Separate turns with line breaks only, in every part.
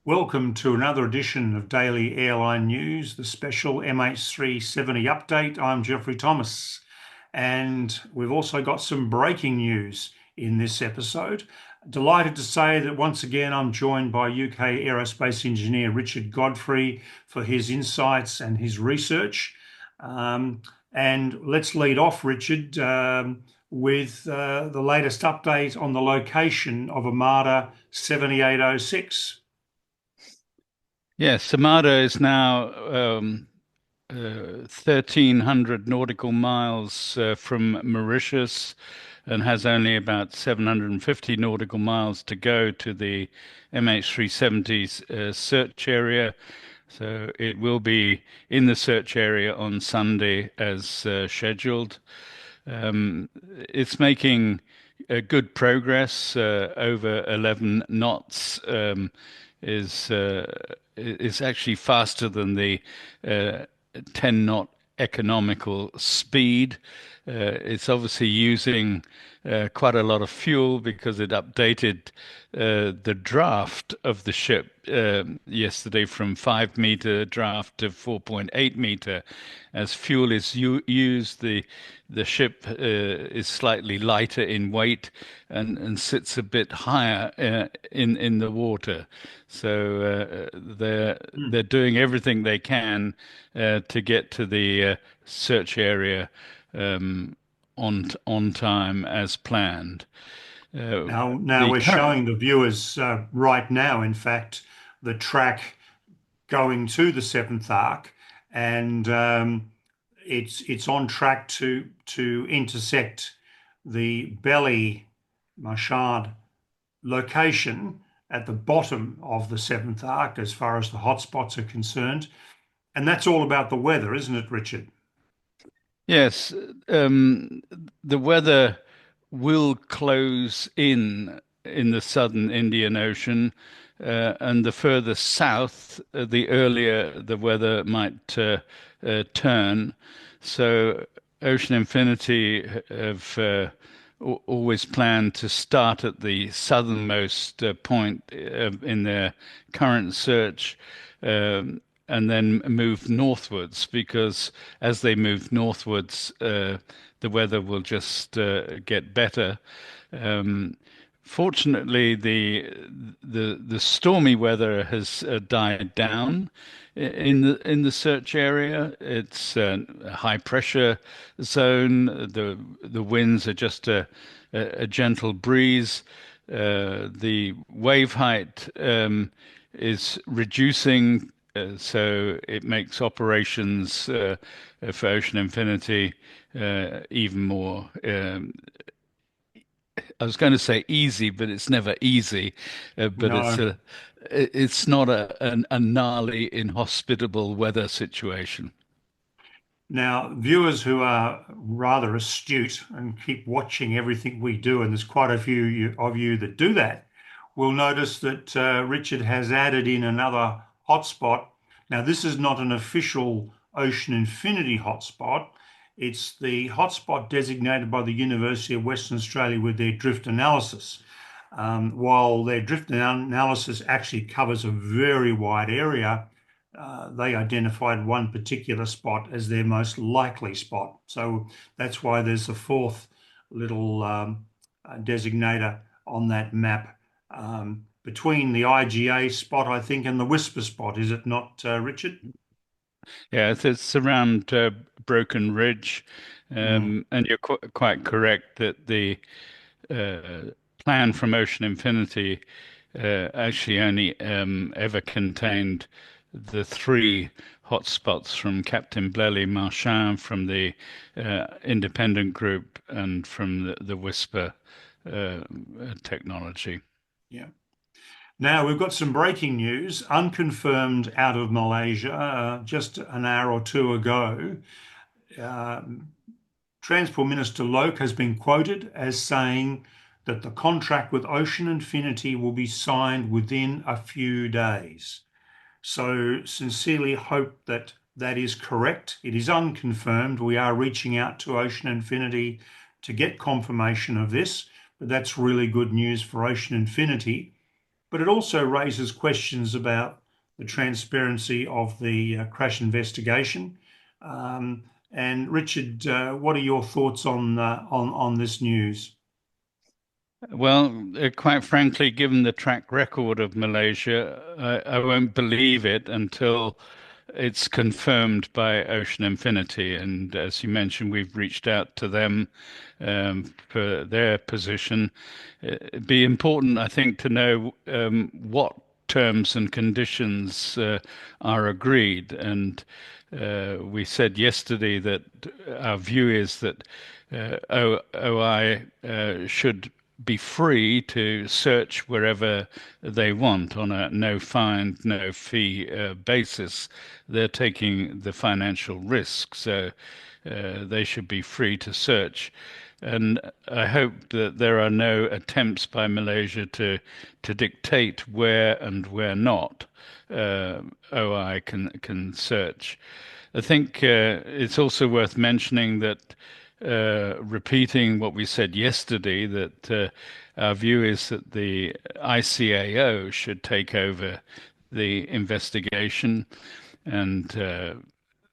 Welcome to another edition of Daily Airline News, the special MH370 update. I'm Jeffrey Thomas, and we've also got some breaking news in this episode. Delighted to say that once again I'm joined by UK aerospace engineer Richard Godfrey for his insights and his research. And let's lead off, Richard, with the latest update on the location of Armada 7806.
Yes, Samada is now 1,300 nautical miles from Mauritius and has only about 750 nautical miles to go to the MH370's search area. So it will be in the search area on Sunday as scheduled. It's making good progress, over 11 knots. Is is actually faster than the 10 knot economical speed. It's obviously using quite a lot of fuel because it updated the draft of the ship yesterday from 5 meter draft to 4.8 meter. As fuel is used, the ship is slightly lighter in weight and sits a bit higher in the water. So they're doing everything they can to get to the search area on time as planned.
Now
The
we're
current
showing the viewers right now, in fact, the track going to the seventh arc, and it's on track to intersect the belly Machad location at the bottom of the seventh arc, as far as the hotspots are concerned, and that's all about the weather, isn't it, Richard?
Yes, um, the weather will close in the southern Indian Ocean, and the further south, the earlier the weather might turn. So, Ocean Infinity have always planned to start at the southernmost point in their current search. And then move northwards because as they move northwards, the weather will just get better. Um, Fortunately, the stormy weather has died down in the search area. It's a high pressure zone. The winds are just a gentle breeze. The wave height is reducing, so it makes operations for Ocean Infinity even more. I was going to say easy, but it's never easy. But
No.
it's not a gnarly, inhospitable weather situation.
Now, viewers who are rather astute and keep watching everything we do, and there's quite a few of you that do that, will notice that Richard has added in another hotspot. Now, this is not an official Ocean Infinity hotspot. It's the hotspot designated by the University of Western Australia with their drift analysis. While their drift analysis actually covers a very wide area, they identified one particular spot as their most likely spot. So that's why there's a fourth little designator on that map between the IGA spot, I think, and the Whisper spot. Is it not, Richard?
Yeah, it's around Broken Ridge,
Mm.
and you're quite correct that the plan from Ocean Infinity actually only ever contained the three hotspots from Captain Blelly Marchand from the independent group and from the Whisper uh, technology.
Yeah. Now we've got some breaking news, unconfirmed out of Malaysia, just an hour or two ago. Um, Transport Minister Loke has been quoted as saying that the contract with Ocean Infinity will be signed within a few days. So, sincerely hope that that is correct. It is unconfirmed. We are reaching out to Ocean Infinity to get confirmation of this, but that's really good news for Ocean Infinity. but it also raises questions about the transparency of the crash investigation. Um, and Richard, what are your thoughts on this news?
Well, quite frankly, given the track record of Malaysia, I won't believe it until it's confirmed by Ocean Infinity. And as you mentioned, we've reached out to them for their position. It'd be important, I think, to know what terms and conditions are agreed. And we said yesterday that our view is that OI should be free to search wherever they want on a no fine, no fee basis. They're taking the financial risk, so they should be free to search. And I hope that there are no attempts by Malaysia to dictate where and where not OI can search. I think it's also worth mentioning that repeating what we said yesterday, that our view is that the ICAO should take over the investigation, and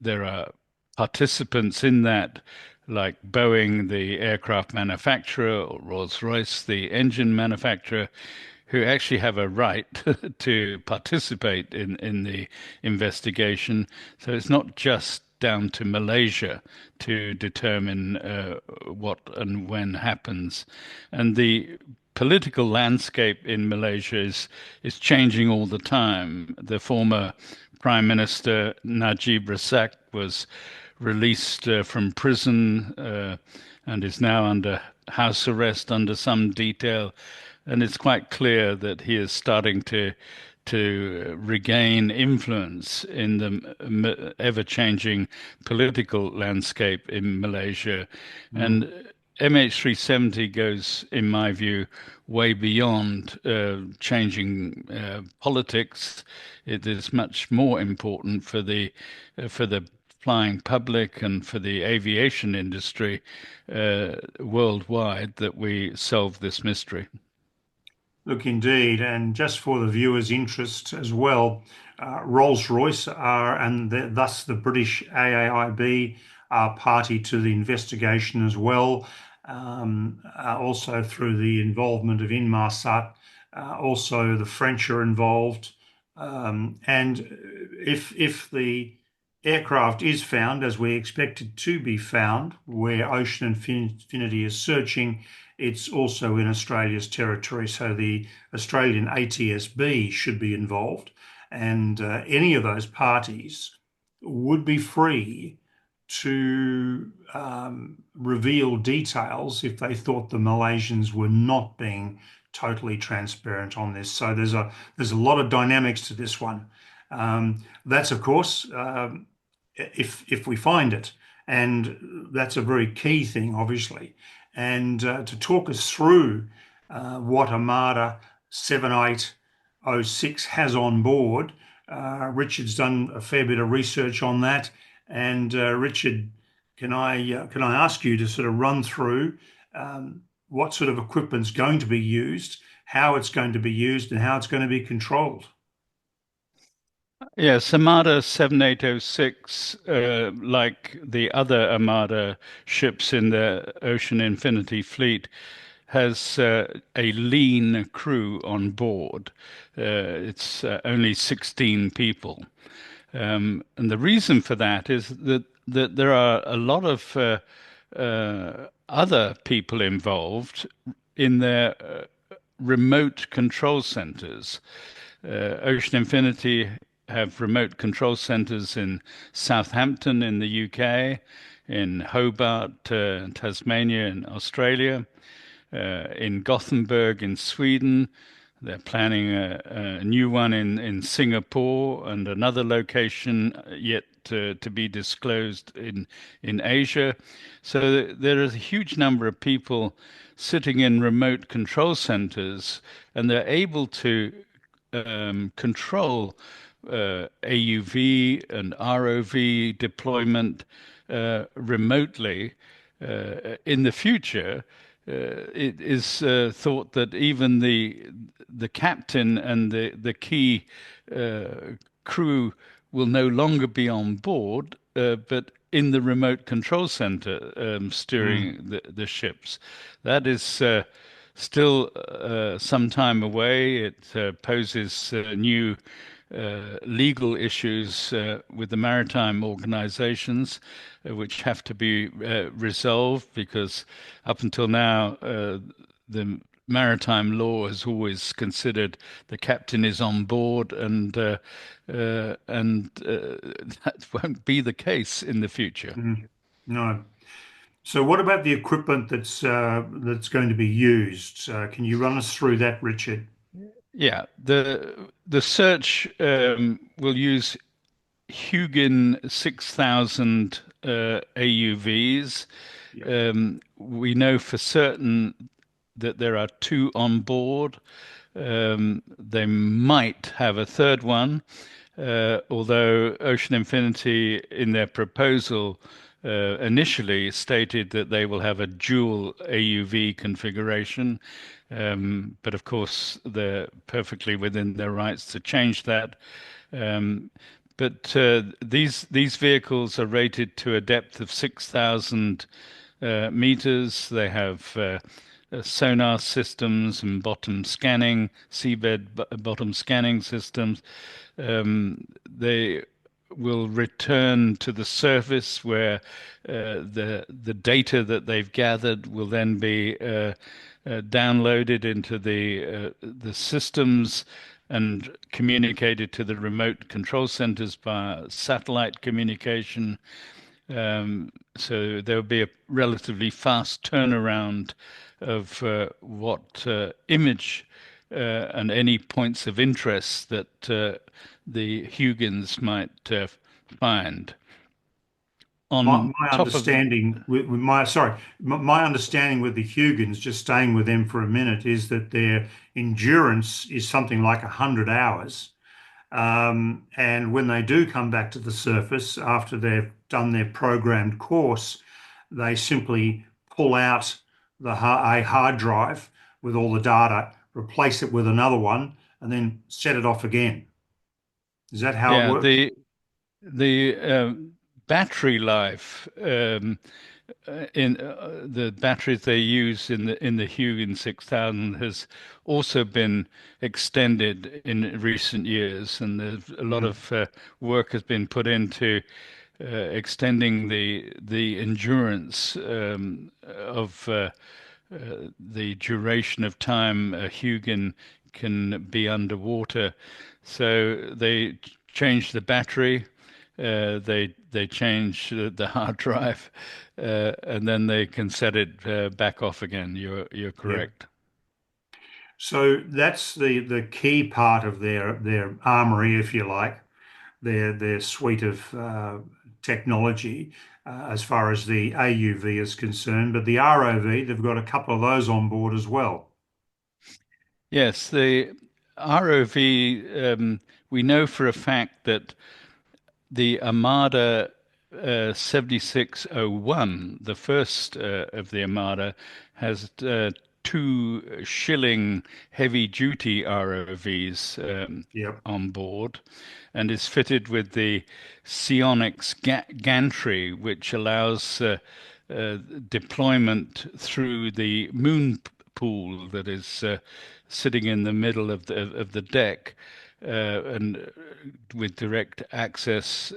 there are participants in that, like Boeing, the aircraft manufacturer, or Rolls-Royce, the engine manufacturer, who actually have a right to participate in the investigation. So it's not just down to Malaysia to determine what and when happens. And the political landscape in Malaysia is changing all the time. The former Prime Minister Najib Razak was released from prison and is now under house arrest under some detail. And it's quite clear that he is starting to regain influence in the ever-changing political landscape in Malaysia.
Mm.
And MH370 goes, in my view, way beyond changing politics. It is much more important for the flying public and for the aviation industry worldwide that we solve this mystery.
Look, indeed, and just for the viewers' interest as well, Rolls-Royce are, and thus the British AAIB are party to the investigation as well. Also through the involvement of Inmarsat, also the French are involved. And if the aircraft is found, as we expect it to be found, where Ocean Infinity is searching, it's also in Australia's territory. So the Australian ATSB should be involved, and any of those parties would be free to reveal details if they thought the Malaysians were not being totally transparent on this. So there's a lot of dynamics to this one. That's of course if we find it, and that's a very key thing, obviously. And to talk us through what Armada 7806 has on board, Richard's done a fair bit of research on that. And Richard, can I ask you to sort of run through what sort of equipment's going to be used, how it's going to be used, and how it's going to be controlled?
Yes, Armada 7806, like the other Armada ships in the Ocean Infinity fleet, has a lean crew on board. It's only 16 people. And the reason for that is that there are a lot of other people involved in their remote control centers. Ocean Infinity have remote control centers in Southampton in the UK, in Hobart, Tasmania in Australia, in Gothenburg in Sweden. They're planning a new one in Singapore and another location yet to be disclosed in Asia. So there is a huge number of people sitting in remote control centers, and they're able to control AUV and ROV deployment remotely in the future. it is thought that even the captain and the key crew will no longer be on board, but in the remote control center
Mm,
steering the ships. That is still some time away. It poses new legal issues with the maritime organizations, which have to be resolved because up until now, the maritime law has always considered the captain is on board, and that won't be the case in the future.
mm, no. So what about the equipment that's going to be used? Can you run us through that, Richard?
Yeah, the search will use Hugin 6000 AUVs.
Yeah.
We know for certain that there are two on board. They might have a third one, although Ocean Infinity, in their proposal, initially stated that they will have a dual AUV configuration. But of course, they're perfectly within their rights to change that. Um, but these vehicles are rated to a depth of 6,000 meters. They have sonar systems and bottom scanning, bottom scanning systems. They will return to the surface where the data that they've gathered will then be downloaded into the systems and communicated to the remote control centers by satellite communication. So there'll be a relatively fast turnaround of what image and any points of interest that the Huygens might find.
My,
On
my
top of,
understanding with my sorry, my understanding with the Hugans, just staying with them for a minute, is that their endurance is something like 100 hours. And when they do come back to the surface after they've done their programmed course, they simply pull out a hard drive with all the data, replace it with another one, and then set it off again. Is that how it
yeah,
works?
the battery life in the batteries they use in the Hugin 6000 has also been extended in recent years, and there's a lot
Mm,
of work has been put into extending the endurance of the duration of time a Hugin can be underwater. So they changed the battery, they change the hard drive, and then they can set it back off again. You're
yeah.
correct.
So that's the key part of their armory, if you like, their suite of technology as far as the AUV is concerned. But the ROV, they've got a couple of those on board as well.
Yes, the ROV. We know for a fact that the Armada 7601, the first of the Armada, has two Shilling heavy duty ROVs
Yep,
on board and is fitted with the Psionics gantry, which allows deployment through the moon pool that is sitting in the middle of the deck, and with direct access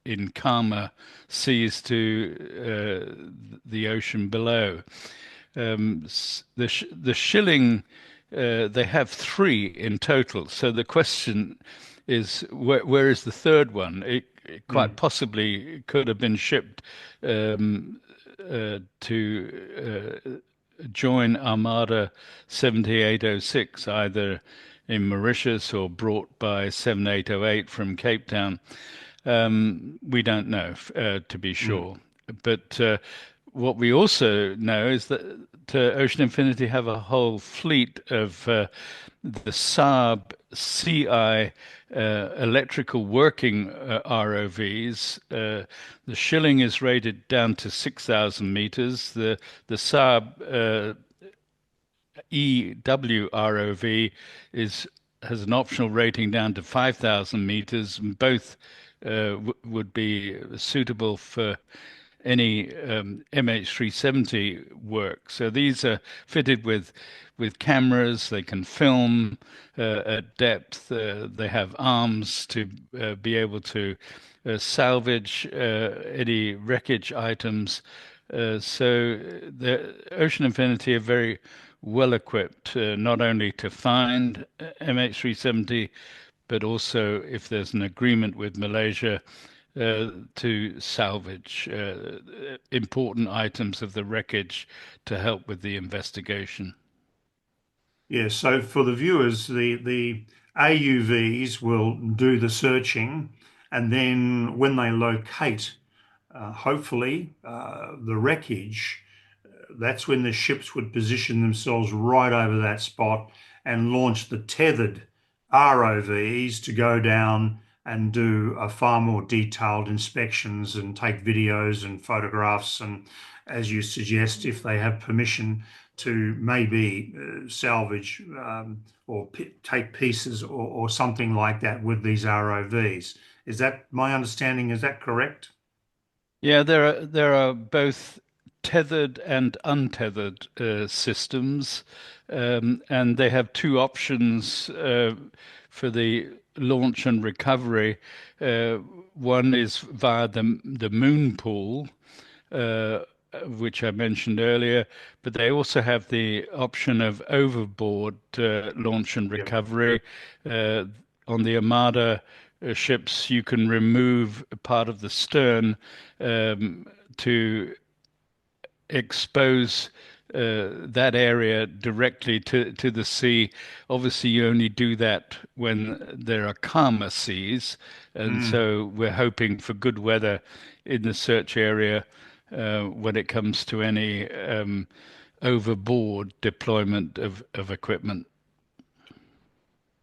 in calmer seas to the ocean below. The Shilling, they have three in total. So the question is, where is the third one? It quite
mm,
possibly could have been shipped to join Armada 7806, either in Mauritius or brought by 7808 from Cape Town. We don't know, to be
mm.
sure. But what we also know is that Ocean Infinity have a whole fleet of the Saab CI electrical working ROVs. The Shilling is rated down to 6,000 meters. The Saab EWROV is has an optional rating down to 5,000 meters, and both would be suitable for any MH370 work. So these are fitted with cameras. They can film at depth. They have arms to be able to salvage any wreckage items. So the Ocean Infinity are very well equipped, not only to find MH370, but also if there's an agreement with Malaysia to salvage important items of the wreckage to help with the investigation.
Yeah, so for the viewers, the AUVs will do the searching, and then when they locate, hopefully, the wreckage, that's when the ships would position themselves right over that spot and launch the tethered ROVs to go down and do a far more detailed inspections and take videos and photographs. And as you suggest, if they have permission to maybe salvage or take pieces or something like that with these ROVs. Is that my understanding? Is that correct?
Yeah, there are both tethered and untethered systems, and they have two options for the launch and recovery. Uh, One is via the moon pool, uh, which I mentioned earlier, but they also have the option of overboard launch and
Yeah.
recovery. Uh, on the Armada ships, you can remove part of the stern to expose that area directly to the sea. Obviously, you only do that when there are calmer seas, and
Mm.
so we're hoping for good weather in the search area when it comes to any overboard deployment of equipment.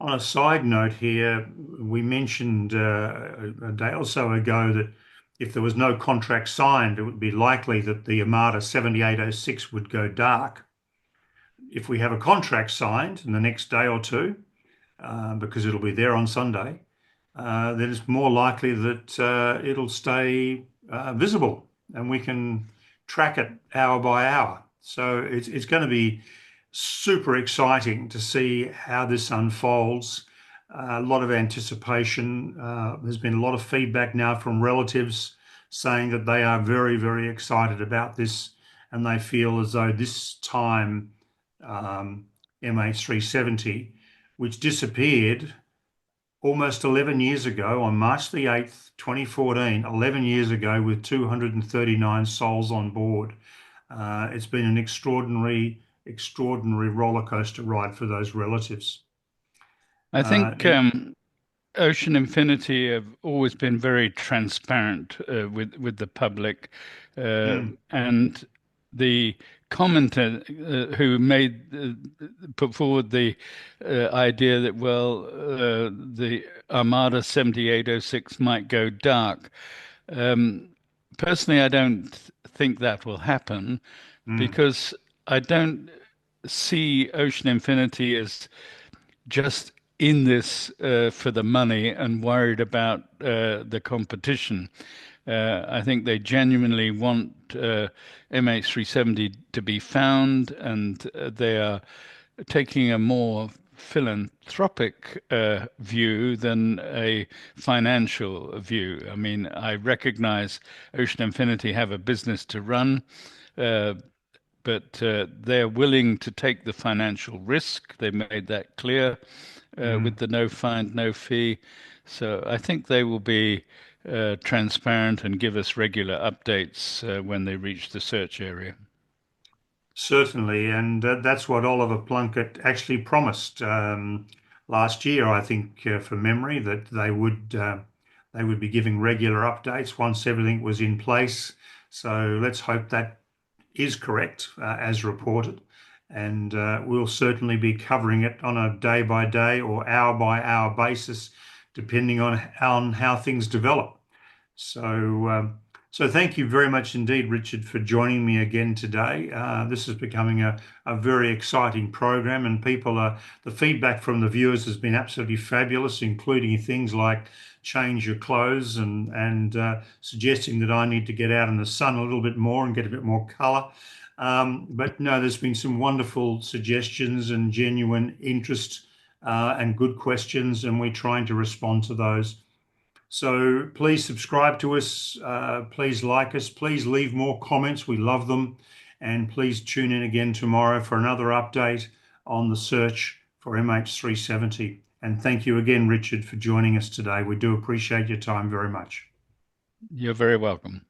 On a side note here, we mentioned a day or so ago that if there was no contract signed, it would be likely that the Armada 7806 would go dark. If we have a contract signed in the next day or two, because it'll be there on Sunday, then it's more likely that it'll stay visible and we can track it hour by hour. So it's going to be super exciting to see how this unfolds. A lot of anticipation. There's been a lot of feedback now from relatives saying that they are very, very excited about this and they feel as though this time um, MH370, which disappeared almost 11 years ago on March the 8th, 2014, 11 years ago with 239 souls on board. It's been an extraordinary, extraordinary roller coaster ride for those relatives.
I
Uh,
think Ocean Infinity have always been very transparent with the public,
mm,
and the commenter who made put forward the idea that the Armada 7806 might go dark. Um, Personally, I don't think that will happen
mm,
because I don't see Ocean Infinity as just in this for the money and worried about the competition. I think they genuinely want MH370 to be found, and they are taking a more philanthropic view than a financial view. I mean, I recognize Ocean Infinity have a business to run, uh, but they're willing to take the financial risk. They made that clear with
mm.
the no find, no fee. So I think they will be transparent and give us regular updates when they reach the search area.
Certainly, and that's what Oliver Plunkett actually promised last year, I think, from memory, that they would be giving regular updates once everything was in place. So let's hope that is correct as reported, and we'll certainly be covering it on a day by day or hour by hour basis, depending on how things develop. So So thank you very much indeed, Richard, for joining me again today. This is becoming a very exciting program, and the feedback from the viewers has been absolutely fabulous, including things like change your clothes and suggesting that I need to get out in the sun a little bit more and get a bit more colour. But no, there's been some wonderful suggestions and genuine interest and good questions, and we're trying to respond to those. So please subscribe to us. Please like us. Please leave more comments. We love them. And please tune in again tomorrow for another update on the search for MH370. And thank you again, Richard, for joining us today. We do appreciate your time very much.
You're very welcome.